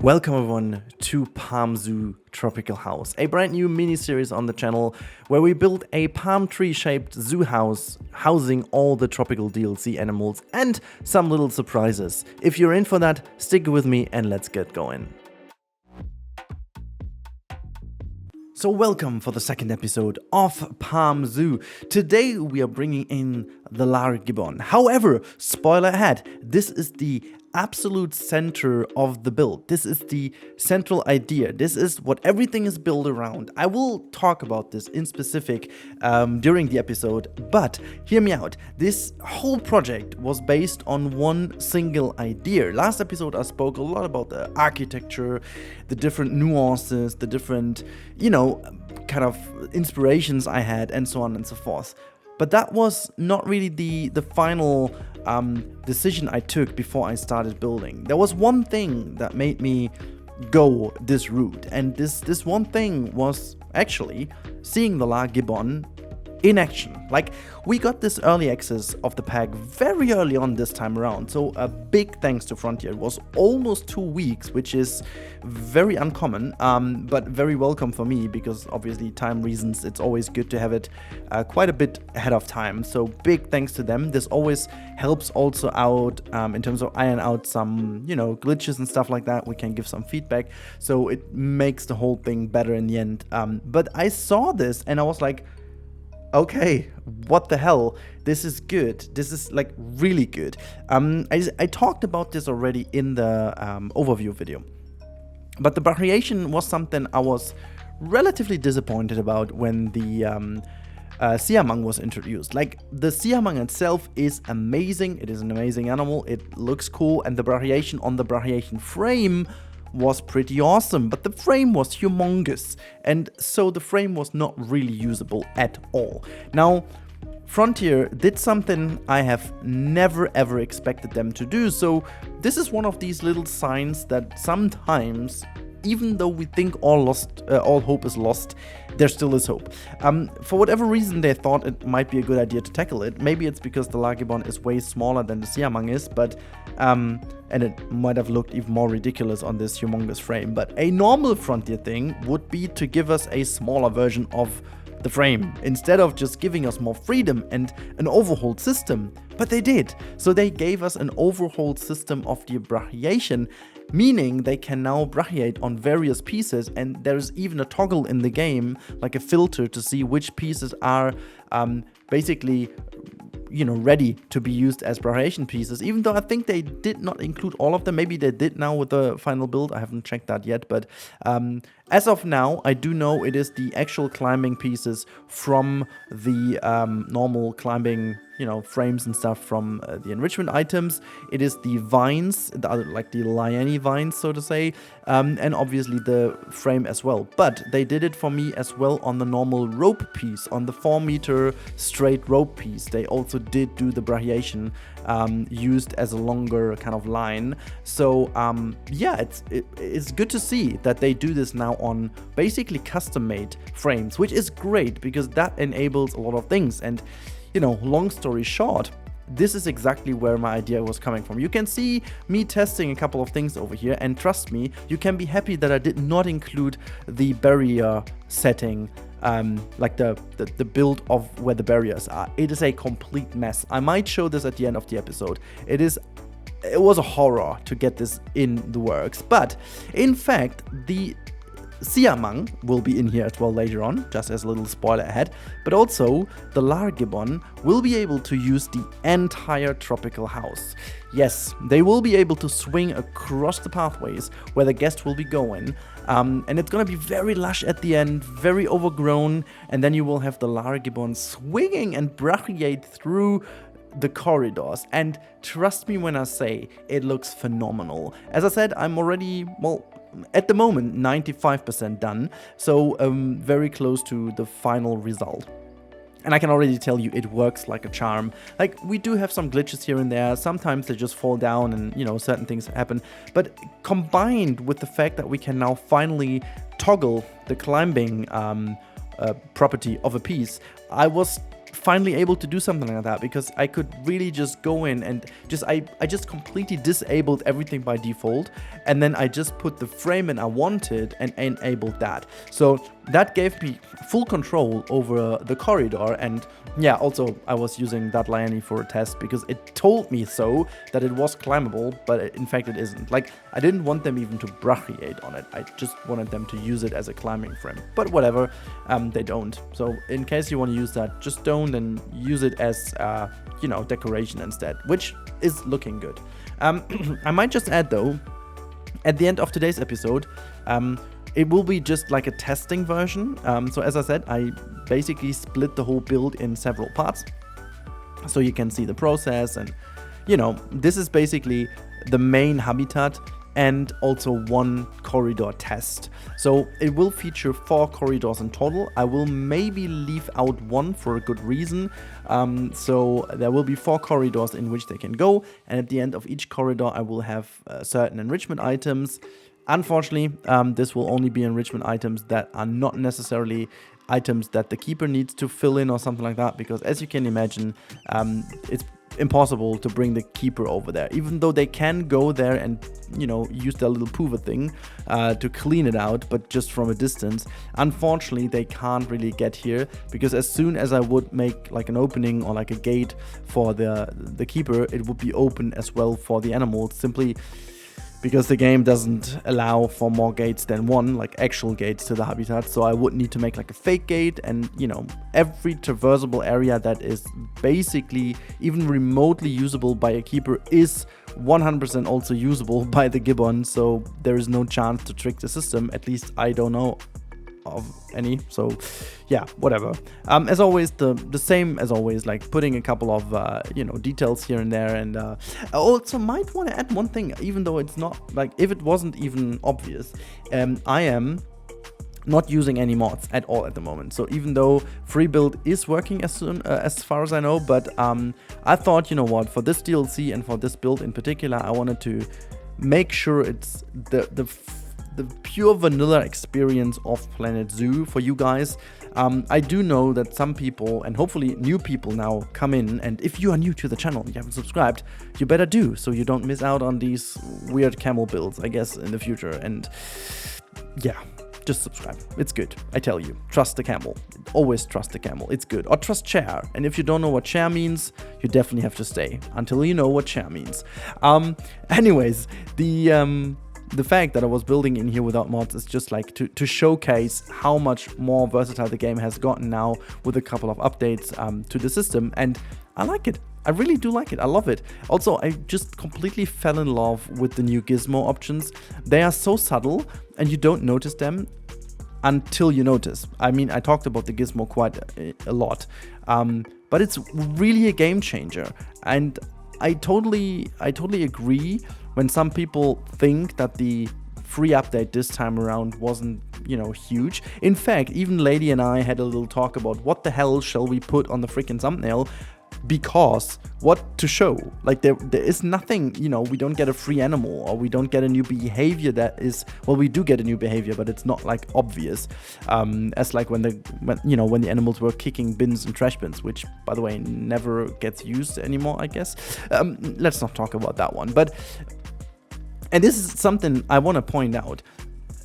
Welcome everyone to Palm Zoo Tropical House, a brand new mini-series on the channel where we build a palm tree shaped zoo house housing all the tropical DLC animals and some little surprises. If you're in for that, stick with me and let's get going. So welcome for the second episode of Palm Zoo. Today we are bringing in the Lar Gibbon. However, spoiler ahead, this is the absolute center of the build. This is the central idea. This is what everything is built around. I will talk about this in specific during the episode, but hear me out. This whole project was based on one single idea. Last episode I spoke a lot about the architecture, the different nuances, the different, kind of inspirations I had and so on and so forth. But that was not really the final decision I took before I started building. There was one thing that made me go this route, and this one thing was actually seeing the Lar Gibbon in action. Like, we got this early access of the pack very early on this time around, so a big thanks to Frontier. It was almost 2 weeks, which is very uncommon, but very welcome for me, because obviously time reasons it's always good to have it quite a bit ahead of time. So big thanks to them. This always helps also out in terms of iron out some glitches and stuff like that. We can give some feedback, so it makes the whole thing better in the end. But I saw this and I was like, okay, what the hell? This is good. This is like really good. I talked about this already in the overview video, but the variation was something I was relatively disappointed about when the siamang was introduced. Like, the siamang itself is amazing. It is an amazing animal. It looks cool, and the variation on the variation frame was pretty awesome, but the frame was humongous, and so the frame was not really usable at all. Now, Frontier did something I have never ever expected them to do, so this is one of these little signs that sometimes, even though we think all hope is lost, there still is hope. For whatever reason, they thought it might be a good idea to tackle it. Maybe it's because the Lar Gibbon is way smaller than the siamang is, but and it might have looked even more ridiculous on this humongous frame. But a normal Frontier thing would be to give us a smaller version of the frame, instead of just giving us more freedom and an overhauled system. But they did. So they gave us an overhauled system of the abrasion, meaning they can now brachiate on various pieces, and there's even a toggle in the game, like a filter, to see which pieces are basically ready to be used as brachiation pieces, even though I think they did not include all of them. Maybe they did now with the final build. I haven't checked that yet, but as of now, I do know it is the actual climbing pieces from the normal climbing frames and stuff from the enrichment items. It is the vines, like the liane vines, so to say, and obviously the frame as well. But they did it for me as well on the normal rope piece, on the 4-meter straight rope piece. They also did do the brachiation used as a longer kind of line. So yeah, it's good to see that they do this now on basically custom-made frames, which is great because that enables a lot of things. And long story short, this is exactly where my idea was coming from. You can see me testing a couple of things over here, and trust me, you can be happy that I did not include the barrier setting, like the build of where the barriers are. It is a complete mess. I might show this at the end of the episode. It was a horror to get this in the works, but in fact, the siamang will be in here as well later on, just as a little spoiler ahead, but also the Lar Gibbon will be able to use the entire tropical house. Yes, they will be able to swing across the pathways where the guest will be going, and it's gonna be very lush at the end, very overgrown, and then you will have the Lar Gibbon swinging and brachiate through the corridors, and trust me when I say it looks phenomenal. As I said, I'm already, at the moment, 95% done, so very close to the final result. And I can already tell you it works like a charm. Like, we do have some glitches here and there. Sometimes they just fall down and, certain things happen. But combined with the fact that we can now finally toggle the climbing property of a piece, I was finally able to do something like that, because I could really just go in and I just completely disabled everything by default, and then I just put the frame in I wanted and enabled that. So that gave me full control over the corridor. And yeah, also I was using that liane for a test because it told me so that it was climbable, but in fact it isn't. Like, I didn't want them even to brachiate on it. I just wanted them to use it as a climbing frame. But whatever, they don't. So in case you want to use that, just don't, and use it as decoration instead, which is looking good. I might just add though, at the end of today's episode, it will be just like a testing version. So as I said, I basically split the whole build in several parts, so you can see the process. And this is basically the main habitat and also one corridor test. So it will feature 4 corridors in total. I will maybe leave out one for a good reason. So there will be 4 corridors in which they can go, and at the end of each corridor I will have certain enrichment items. Unfortunately, this will only be enrichment items that are not necessarily items that the keeper needs to fill in or something like that, because as you can imagine, it's impossible to bring the keeper over there, even though they can go there and use their little poover thing to clean it out, but just from a distance. Unfortunately, they can't really get here, because as soon as I would make like an opening or like a gate for the keeper, it would be open as well for the animals, simply because the game doesn't allow for more gates than one, like actual gates to the habitat. So I would need to make like a fake gate, and every traversable area that is basically even remotely usable by a keeper is 100% also usable by the gibbon. So there is no chance to trick the system, at least I don't know of any. So yeah, whatever. As always, the same as always, like putting a couple of details here and there. And I also might want to add one thing, even though it's not like, if it wasn't even obvious, I am not using any mods at all at the moment. So even though free build is working as far as I know, but I thought, for this DLC and for this build in particular, I wanted to make sure it's the pure vanilla experience of Planet Zoo for you guys. I do know that some people, and hopefully new people now, come in, and if you are new to the channel and you haven't subscribed, you better do, so you don't miss out on these weird camel builds, I guess, in the future. And yeah, just subscribe. It's good. I tell you, trust the camel. Always trust the camel. It's good. Or trust chair. And if you don't know what chair means, you definitely have to stay until you know what chair means. Anyways, the fact that I was building in here without mods is just like to showcase how much more versatile the game has gotten now, with a couple of updates to the system. And I like it. I really do like it. I love it. Also, I just completely fell in love with the new gizmo options. They are so subtle and you don't notice them until you notice. I mean, I talked about the gizmo quite a lot, but it's really a game changer. And I totally agree when some people think that the free update this time around wasn't, huge. In fact, even Lady and I had a little talk about what the hell shall we put on the freaking thumbnail, because what to show? Like there is nothing, we don't get a free animal, or we don't get a new behavior that is, well, we do get a new behavior, but it's not like obvious, as like when the animals were kicking bins and trash bins, which by the way never gets used anymore, I guess. Let's not talk about that one. And this is something I want to point out.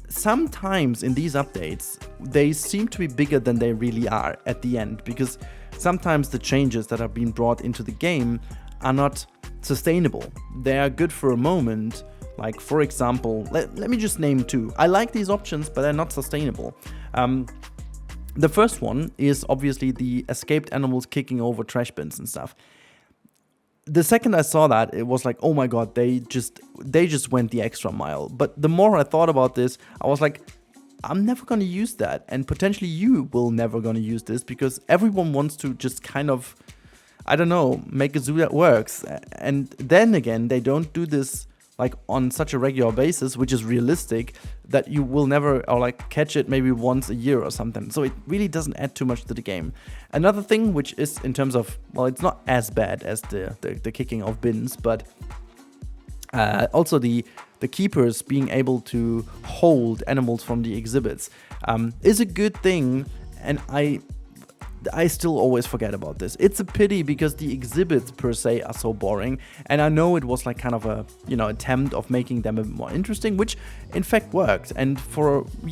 Sometimes in these updates, they seem to be bigger than they really are at the end, because sometimes the changes that are being brought into the game are not sustainable. They are good for a moment. Like, for example, let me just name 2. I like these options, but they're not sustainable. The first one is obviously the escaped animals kicking over trash bins and stuff. The second I saw that, it was like, oh my god, they just went the extra mile. But the more I thought about this, I was like, I'm never going to use that. And potentially you will never going to use this, because everyone wants to just kind of, I don't know, make a zoo that works. And then again, they don't do this like on such a regular basis, which is realistic, that you will never, or like catch it maybe once a year or something. So it really doesn't add too much to the game. Another thing, which is in terms of, well, it's not as bad as the kicking of bins, but also the keepers being able to hold animals from the exhibits is a good thing. And I still always forget about this. It's a pity because the exhibits per se are so boring, and I know it was like kind of a, you know, attempt of making them a bit more interesting, which in fact worked. And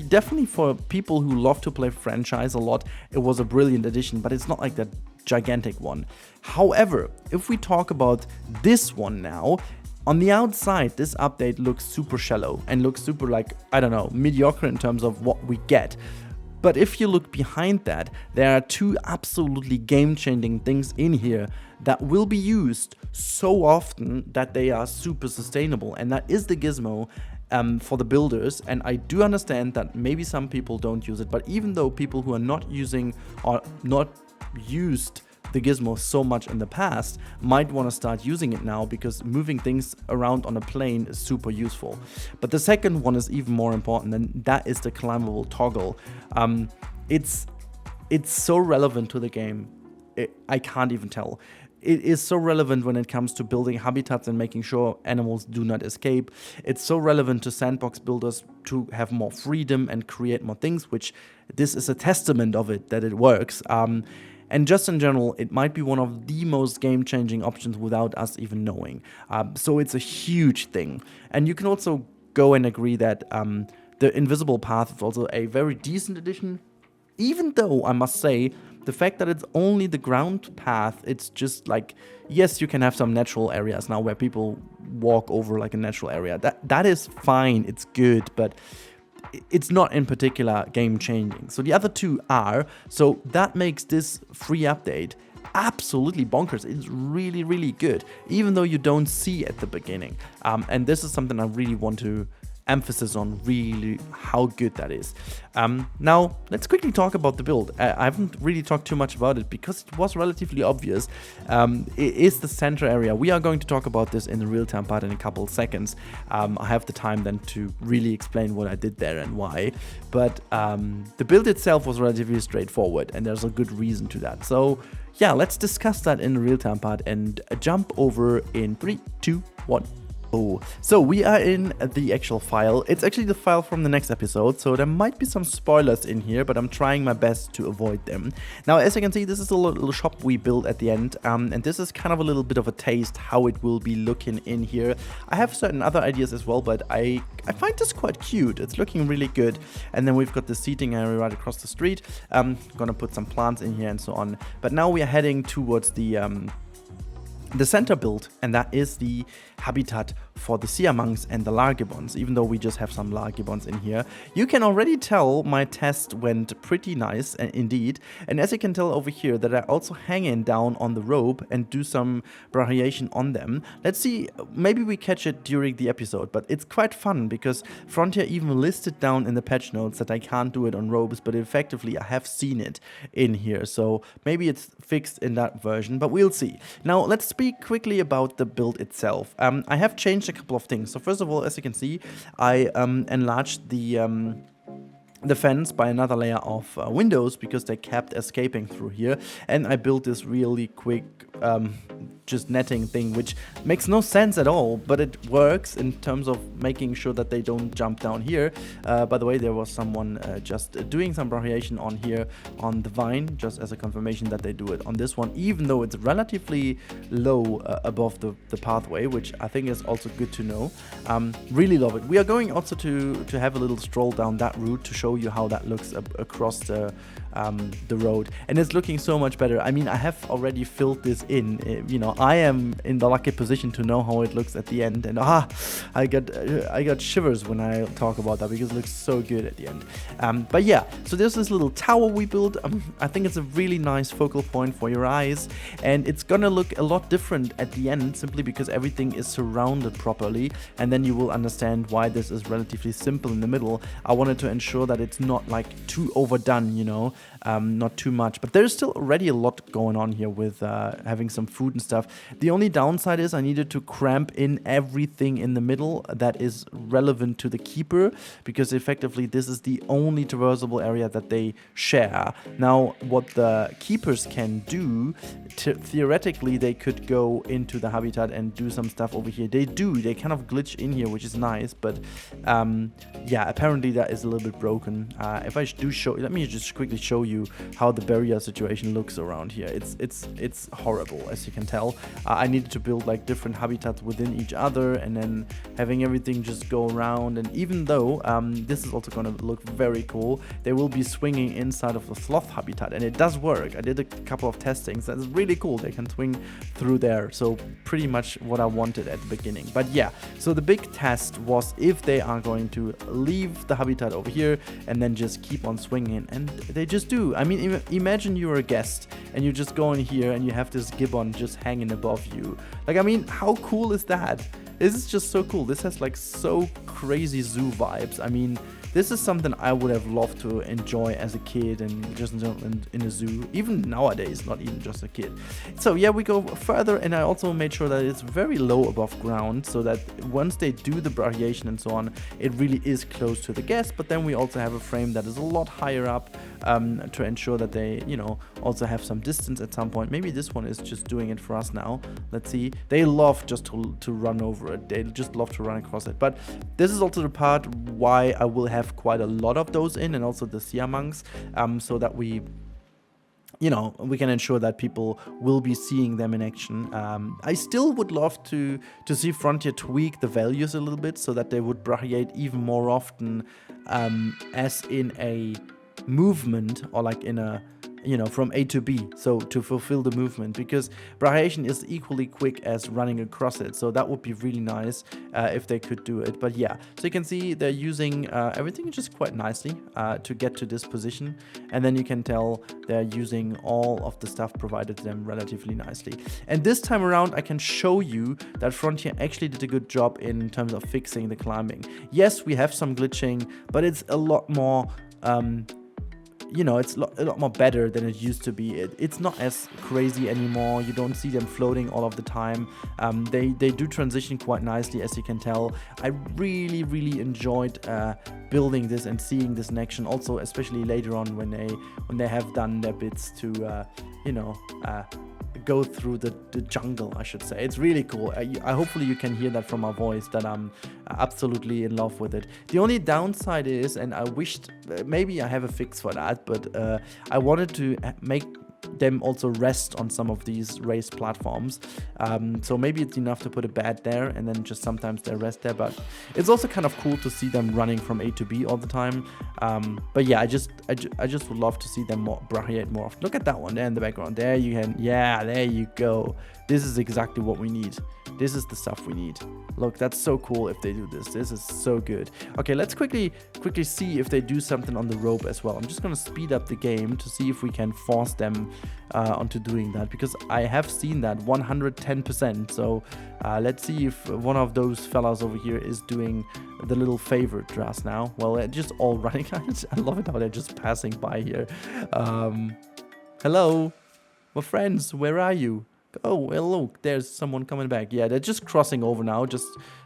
definitely for people who love to play franchise a lot, it was a brilliant addition, but it's not like that gigantic one. However, if we talk about this one now, on the outside, this update looks super shallow and looks super like, I don't know, mediocre in terms of what we get. But if you look behind that, there are two absolutely game-changing things in here that will be used so often that they are super sustainable. And that is the gizmo for the builders. And I do understand that maybe some people don't use it, but even though people who are not using or not used the gizmo so much in the past might want to start using it now, because moving things around on a plane is super useful. But the second one is even more important, and that is the climbable toggle. It's so relevant to the game. I can't even tell. It is so relevant when it comes to building habitats and making sure animals do not escape. It's so relevant to sandbox builders to have more freedom and create more things, which this is a testament of it, that it works. And just in general, it might be one of the most game-changing options without us even knowing. So it's a huge thing. And you can also go and agree that the invisible path is also a very decent addition. Even though, I must say, the fact that it's only the ground path, it's just like, yes, you can have some natural areas now where people walk over like a natural area. That is fine, it's good, but it's not in particular game changing. So the other two are, so that makes this free update absolutely bonkers. It's really, really good, even though you don't see at the beginning. And this is something I really want to emphasis on, really how good that is. Now let's quickly talk about the build. I haven't really talked too much about it because it was relatively obvious. It is the center area. We are going to talk about this in the real-time part in a couple of seconds. I have the time then to really explain what I did there and why, but the build itself was relatively straightforward, and there's a good reason to that. So yeah, let's discuss that in the real-time part and jump over in 3, 2, 1. So we are in the actual file. It's actually the file from the next episode, so there might be some spoilers in here, but I'm trying my best to avoid them. Now, as you can see, this is a little shop we built at the end, and this is kind of a little bit of a taste how it will be looking in here. I have certain other ideas as well, but I find this quite cute. It's looking really good. And then we've got the seating area right across the street. I'm gonna put some plants in here and so on. But now we are heading towards the center build, and that is the habitat for the sea monks and the Lar Gibbons, even though we just have some Lar Gibbons in here. You can already tell my test went pretty nice, indeed. And as you can tell over here, that I also hang in down on the rope and do some variation on them. Let's see, maybe we catch it during the episode, but it's quite fun because Frontier even listed down in the patch notes that I can't do it on ropes, but effectively I have seen it in here. So maybe it's fixed in that version, but we'll see. Now let's speak quickly about the build itself. I have changed a couple of things. So first of all, as you can see, I enlarged the fence by another layer of windows because they kept escaping through here, and I built this really quick just netting thing, which makes no sense at all, but it works in terms of making sure that they don't jump down here. By the way, there was someone just doing some variation on here on the vine, just as a confirmation that they do it on this one, even though it's relatively low above the pathway, which I think is also good to know. Really love it. We are going also to have a little stroll down that route to show you how that looks across the road, and it's looking so much better. I mean, I have already filled this in, you know, I am in the lucky position to know how it looks at the end, and I got shivers when I talk about that because it looks so good at the end. But yeah, so there's this little tower we built. I think it's a really nice focal point for your eyes, and it's gonna look a lot different at the end simply because everything is surrounded properly, and then you will understand why this is relatively simple in the middle. I wanted to ensure that it's not like too overdone, you know, not too much, but there's still already a lot going on here with having some food and stuff. The only downside is I needed to cramp in everything in the middle that is relevant to the keeper, because effectively this is the only traversable area that they share. Now, what the keepers can do, theoretically they could go into the habitat and do some stuff over here. They kind of glitch in here, which is nice, but yeah, apparently that is a little bit broken. If I do show, let me just quickly show you you how the barrier situation looks around here. It's horrible, as you can tell. I needed to build like different habitats within each other, and then having everything just go around. And even though this is also going to look very cool, they will be swinging inside of the sloth habitat, and it does work. I did a couple of testings. That's really cool. They can swing through there, so pretty much what I wanted at the beginning. But yeah, so the big test was if they are going to leave the habitat over here and then just keep on swinging, and they just do. I mean, imagine you're a guest and you just go in here and you have this gibbon just hanging above you. Like, I mean, how cool is that? This is just so cool. This has like so crazy zoo vibes. I mean, this is something I would have loved to enjoy as a kid and just in a zoo, even nowadays, not even just a kid. So yeah, we go further, and I also made sure that it's very low above ground, so that once they do the brachiation and so on, it really is close to the guest. But then we also have a frame that is a lot higher up to ensure that they, you know, also have some distance at some point. Maybe this one is just doing it for us now. Let's see. They love just to run over it. They just love to run across it. But this is also the part why I will have quite a lot of those in, and also the siamangs, so that we can ensure that people will be seeing them in action. I still would love to see Frontier tweak the values a little bit so that they would brachiate even more often, as in a movement, or like in a, from A to B, so to fulfill the movement, because brachiation is equally quick as running across it. So that would be really nice if they could do it. But yeah, so you can see they're using everything just quite nicely to get to this position, and then you can tell they're using all of the stuff provided to them relatively nicely. And this time around, I can show you that Frontier actually did a good job in terms of fixing the climbing. Yes, we have some glitching, but it's a lot more it's a lot more better than it used to be. It's not as crazy anymore. You don't see them floating all of the time. They do transition quite nicely, as you can tell. I really enjoyed building this and seeing this in action. Also, especially later on when they have done their bits to go through the jungle, I should say. It's really cool. I hopefully you can hear that from my voice, that I'm absolutely in love with it. The only downside is, and I wished maybe I have a fix for that, but I wanted to make them also rest on some of these raised platforms, so maybe it's enough to put a bed there and then just sometimes they rest there. But it's also kind of cool to see them running from A to B all the time. But yeah, I just would love to see them brachiate more often. Look at that one there in the background. There you can, yeah, there you go. This is exactly what we need. This is the stuff we need. Look, that's so cool if they do this. This is so good. Okay, let's quickly see if they do something on the rope as well. I'm just going to speed up the game to see if we can force them onto doing that, because I have seen that 110%. So let's see if one of those fellas over here is doing the little favor to us now. Well, they're just all running. I love it how they're just passing by here. Hello, my friends, where are you? Oh, well, look, there's someone coming back. Yeah, they're just crossing over now.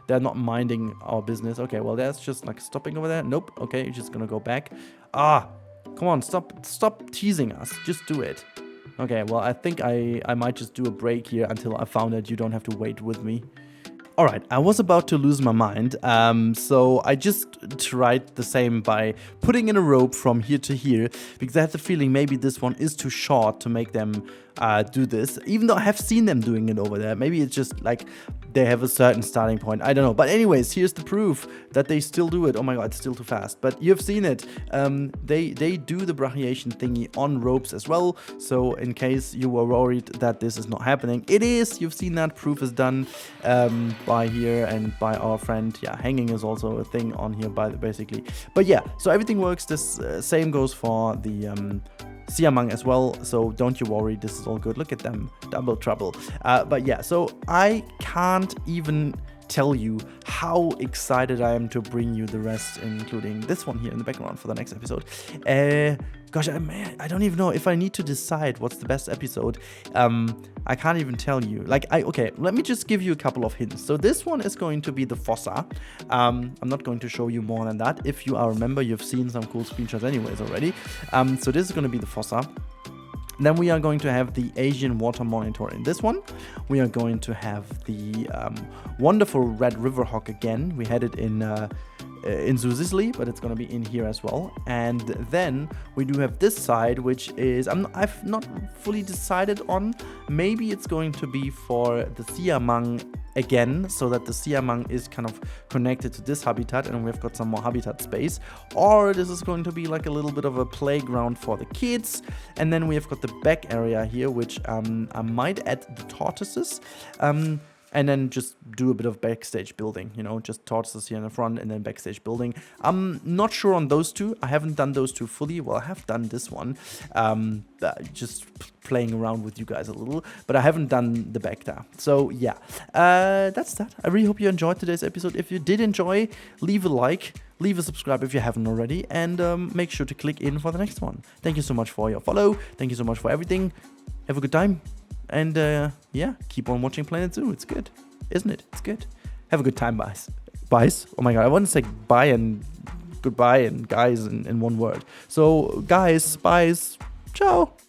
They're not minding our business. Okay, well, that's just like stopping over there. Nope. Okay, you're just gonna go back. Ah, come on, stop teasing us. Just do it. Okay, well, I think I might just do a break here until I found that you don't have to wait with me. Alright, I was about to lose my mind, so I just tried the same by putting in a rope from here to here, because I had the feeling maybe this one is too short to make them do this, even though I have seen them doing it over there. Maybe it's just like they have a certain starting point, I don't know. But anyways, here's the proof that they still do it. Oh my god, it's still too fast, but you've seen it. They do the brachiation thingy on ropes as well, so in case you were worried that this is not happening, it is. You've seen that. Proof is done by here and by our friend. Yeah, hanging is also a thing on here basically. But yeah, so everything works. This same goes for the siamang as well, so don't you worry, this is all good. Look at them, double trouble. But yeah, so I can't even tell you how excited I am to bring you the rest, including this one here in the background for the next episode. Gosh, I don't even know if I need to decide what's the best episode. I can't even tell you. Okay, let me just give you a couple of hints. So this one is going to be the fossa. I'm not going to show you more than that. If you remember, you've seen some cool screenshots anyways already. So this is going to be the fossa. Then we are going to have the Asian water monitor in this one. We are going to have the wonderful red river hawk again. We had it in in Zoo Sicily, but it's gonna be in here as well. And then we do have this side, which is I've not fully decided on. Maybe it's going to be for the siamang again, so that the siamang is kind of connected to this habitat, and we've got some more habitat space. Or this is going to be like a little bit of a playground for the kids. And then we have got the back area here, which I might add the tortoises. And then just do a bit of backstage building, you know, just tortoises here in the front and then backstage building. I'm not sure on those two. I haven't done those two fully. Well, I have done this one, just playing around with you guys a little, but I haven't done the back there. So yeah, that's that. I really hope you enjoyed today's episode. If you did enjoy, leave a like, leave a subscribe if you haven't already, and make sure to click in for the next one. Thank you so much for your follow. Thank you so much for everything. Have a good time. And yeah, keep on watching Planet Zoo. It's good, isn't it? It's good. Have a good time, guys. Buys? Oh my god, I want to say bye and goodbye and guys in one word. So, guys, buys, ciao.